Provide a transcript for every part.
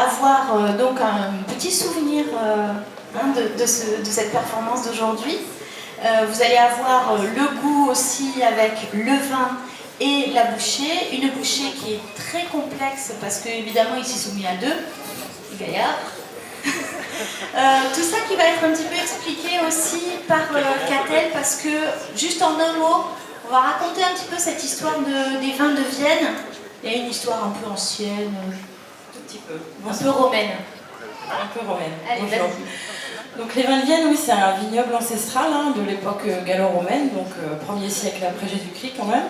avoir donc un petit souvenir de cette performance d'aujourd'hui. Vous allez avoir le goût aussi avec le vin et la bouchée. Une bouchée qui est très complexe parce que évidemment il s'est soumis à deux, Gaillard. Tout ça qui va être un petit peu expliqué aussi par Catel parce que juste en un mot, on va raconter un petit peu cette histoire des vins de Vienne. Il y a une histoire un peu ancienne, Tout petit peu. un peu romaine. Un peu romaine. Allez, Bonjour. vas-y. Donc les vins de Vienne, oui, c'est un vignoble ancestral de l'époque gallo-romaine, donc 1er siècle après Jésus-Christ quand même,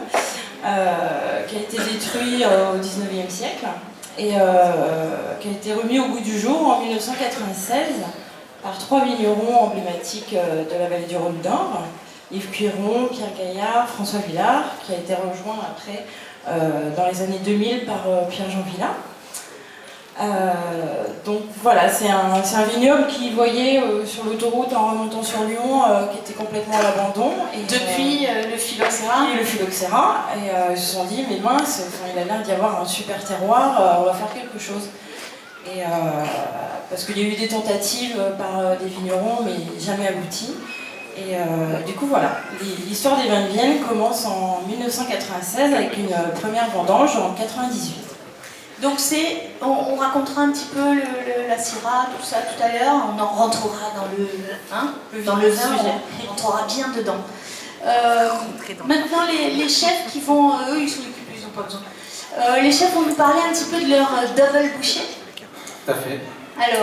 qui a été détruit au 19e siècle et qui a été remis au goût du jour en 1996 par 3 vignerons emblématiques de la vallée du Rhône-Nord, Yves Cuiron, Pierre Gaillard, François Villard, qui a été rejoint après dans les années 2000 par Pierre-Jean Villa. Donc voilà, c'est un vignoble qui voyait sur l'autoroute en remontant sur Lyon qui était complètement à l'abandon. Depuis le phylloxéra. Et le phylloxéra, et ils se sont dit mais mince, il a l'air d'y avoir un super terroir, on va faire quelque chose. Et parce qu'il y a eu des tentatives par des vignerons mais jamais abouties. Et du coup voilà, l'histoire des vins de Vienne commence en 1996 avec une première vendange en 1998. Donc on racontera un petit peu la syrah, tout ça tout à l'heure, on en rentrera dans le vin, on rentrera bien dedans. Maintenant les chefs qui vont, eux ils sont occupés, ils n'ont pas besoin. Les chefs vont nous parler un petit peu de leur double bouchée. Tout à fait. Alors,